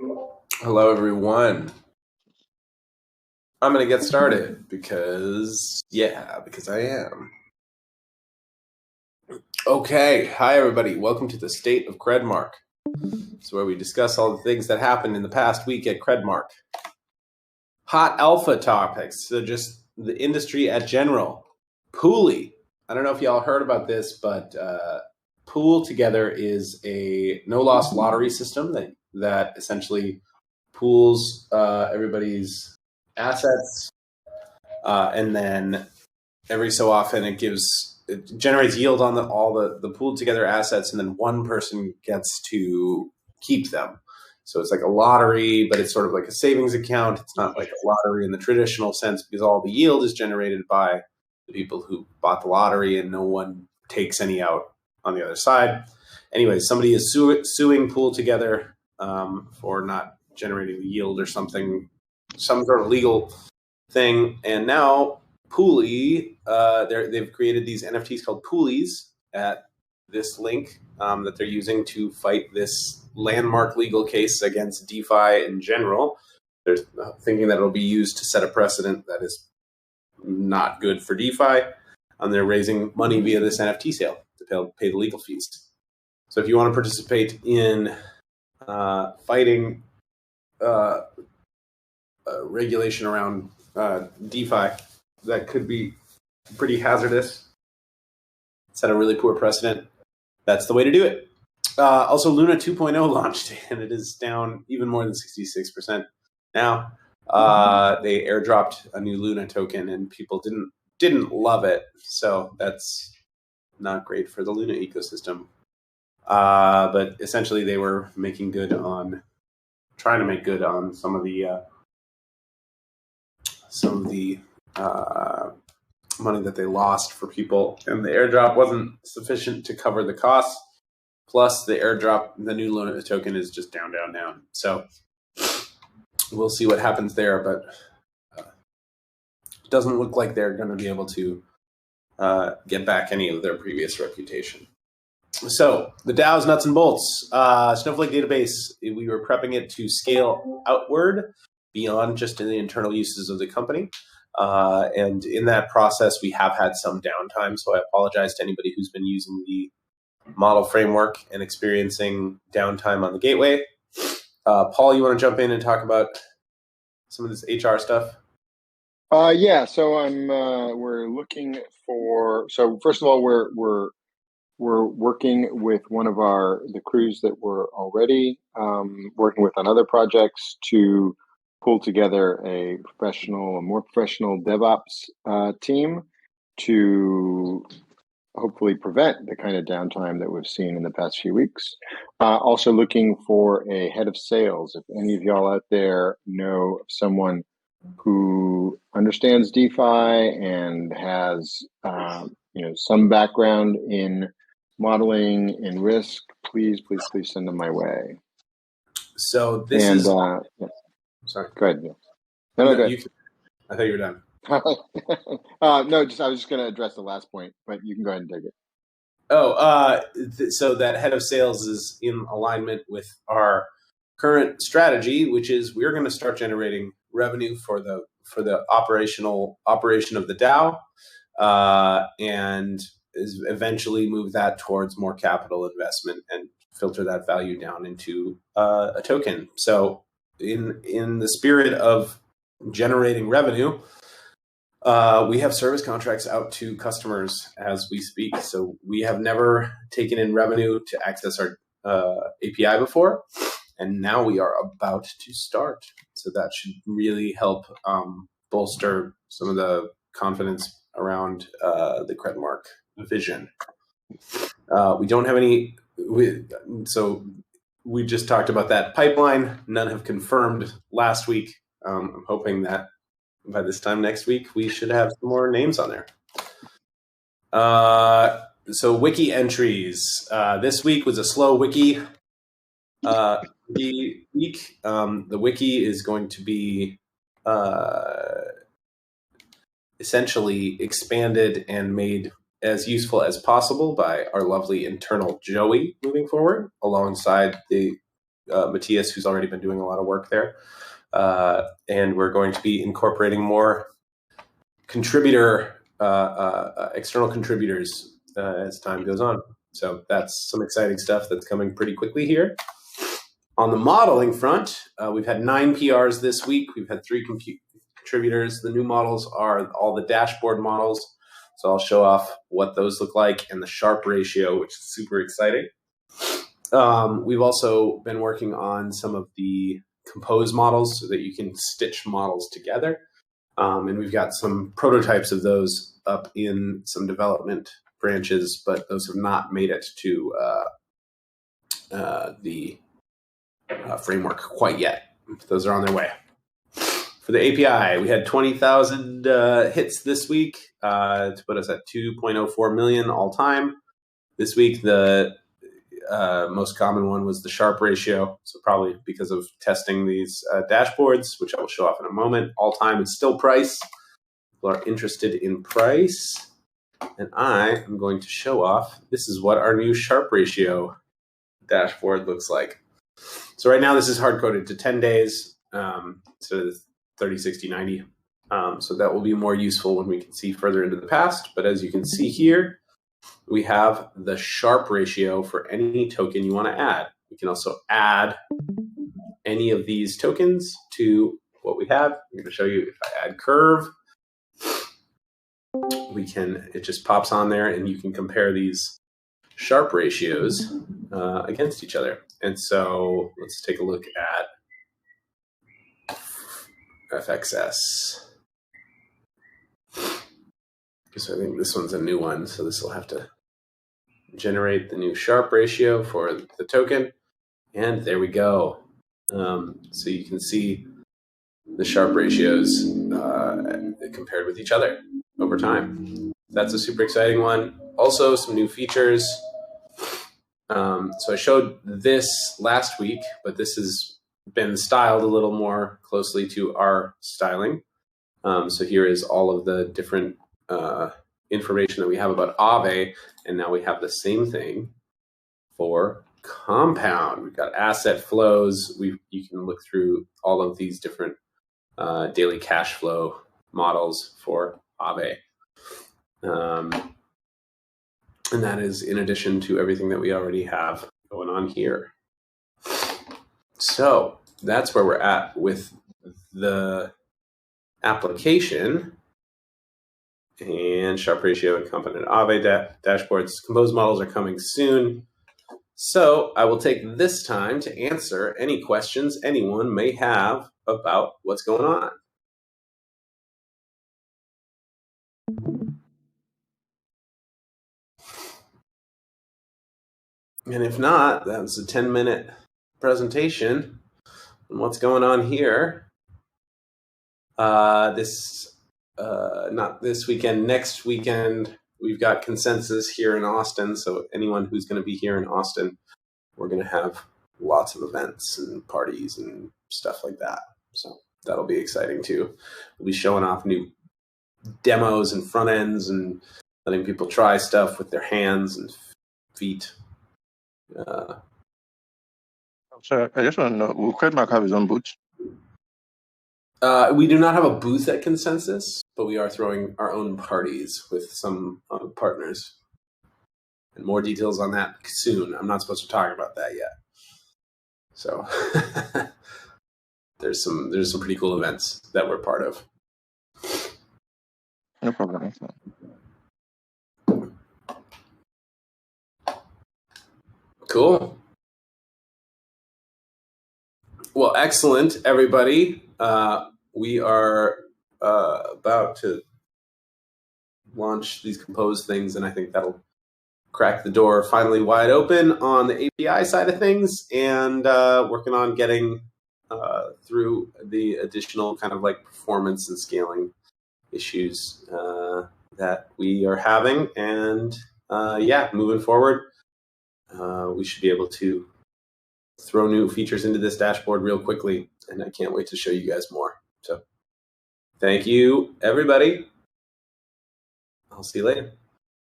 Hello, everyone. I'm going to get started because I am. Okay. Hi, everybody. Welcome to the State of Credmark. It's where we discuss all the things that happened in the past week at Credmark. Hot alpha topics. So just the industry at general. Pooley. I don't know if y'all heard about this, but Pool Together is a no-loss lottery system that essentially pools everybody's assets, and then every so often it generates yield on all the pooled together assets, and then one person gets to keep them. So it's like a lottery, but it's sort of like a savings account. It's not like a lottery in the traditional sense because all the yield is generated by the people who bought the lottery and no one takes any out on the other side. Anyway, somebody is suing Pool Together for not generating the yield or something, some sort of legal thing. And now Pooley, they've created these NFTs called Poolies at this link that they're using to fight this landmark legal case against DeFi in general. They're thinking that it'll be used to set a precedent that is not good for DeFi. And they're raising money via this NFT sale to pay the legal fees. So if you want to participate in fighting regulation around DeFi that could be pretty hazardous, set a really poor precedent, that's the way to do it. Also, Luna 2.0 launched, and it is down even more than 66% now. They airdropped a new Luna token, and people didn't love it, so that's not great for the Luna ecosystem. But essentially, they were trying to make good on some of the money that they lost for people, and the airdrop wasn't sufficient to cover the costs. Plus, the airdrop, the new Luna token is just down. So we'll see what happens there, but it doesn't look like they're going to be able to get back any of their previous reputation. So the DAO's nuts and bolts. Snowflake database, we were prepping it to scale outward beyond just the internal uses of the company. And in that process, we have had some downtime. So I apologize to anybody who's been using the model framework and experiencing downtime on the gateway. Paul, you want to jump in and talk about some of this HR stuff? Yeah. So we're looking for. So first of all, we're working with one of the crews that we're already working with on other projects to pull together a more professional DevOps team to hopefully prevent the kind of downtime that we've seen in the past few weeks. Also looking for a head of sales. If any of y'all out there know of someone who understands DeFi and has some background in modeling and risk, please send them my way. So this is. Yeah. Sorry. Go ahead. Yeah. No, go ahead. I thought you were done. No, I was just going to address the last point, but you can go ahead and take it. So that head of sales is in alignment with our current strategy, which is we're going to start generating revenue for the operation of the DAO, and is eventually move that towards more capital investment and filter that value down into a token. So in the spirit of generating revenue, we have service contracts out to customers as we speak. So we have never taken in revenue to access our API before, and now we are about to start. So that should really help bolster some of the confidence around the Credmark vision. We don't have any. So we just talked about that pipeline. None have confirmed last week. I'm hoping that by this time next week, we should have some more names on there. So wiki entries. This week was a slow wiki week. The wiki is going to be essentially expanded and made as useful as possible by our lovely internal Joey moving forward, alongside the Matthias, who's already been doing a lot of work there. And we're going to be incorporating more external contributors as time goes on. So that's some exciting stuff that's coming pretty quickly here. On the modeling front, we've had 9 PRs this week. We've had 3 contributors. The new models are all the dashboard models. So I'll show off what those look like and the Sharpe ratio, which is super exciting. We've also been working on some of the compose models so that you can stitch models together. And we've got some prototypes of those up in some development branches, but those have not made it to the framework quite yet. Those are on their way. For the API, we had 20,000 hits this week to put us at 2.04 million all time. This week, the most common one was the Sharpe ratio. So probably because of testing these dashboards, which I will show off in a moment. All time is still price. People are interested in price. And I am going to show off, this is what our new Sharpe ratio dashboard looks like. So right now this is hard-coded to 10 days, so 30, 60, 90. So that will be more useful when we can see further into the past. But as you can see here, we have the Sharpe ratio for any token you want to add. We can also add any of these tokens to what we have. I'm going to show you if I add curve. It just pops on there and you can compare these Sharpe ratios against each other. And so let's take a look at FXS. So I think this one's a new one, so this will have to generate the new Sharpe ratio for the token. And there we go. So you can see the Sharpe ratios compared with each other over time. That's a super exciting one. Also, some new features. So I showed this last week, but this has been styled a little more closely to our styling. So here is all of the different information that we have about Aave, and now we have the same thing for Compound. We've got asset flows. You can look through all of these different daily cash flow models for Aave. And that is in addition to everything that we already have going on here. So that's where we're at with the application. And Sharpe ratio and Compound Aave dashboards. Compose models are coming soon. So I will take this time to answer any questions anyone may have about what's going on. And if not, that was a 10-minute presentation on what's going on here. Not this weekend, next weekend, we've got Consensus here in Austin. So anyone who's going to be here in Austin, we're going to have lots of events and parties and stuff like that. So that'll be exciting too. We'll be showing off new demos and front ends and letting people try stuff with their hands and feet. So I just want to know, will Credmark have his own booth? We do not have a booth at Consensus, but we are throwing our own parties with some partners. And more details on that soon. I'm not supposed to talk about that yet. So there's some pretty cool events that we're part of. No problem. Cool. Well, excellent, everybody. We are about to launch these Compose things, and I think that'll crack the door finally wide open on the API side of things, and working on getting through the additional kind of like performance and scaling issues that we are having. And yeah, moving forward, we should be able to throw new features into this dashboard real quickly, and I can't wait to show you guys more. So thank you, everybody. I'll see you later.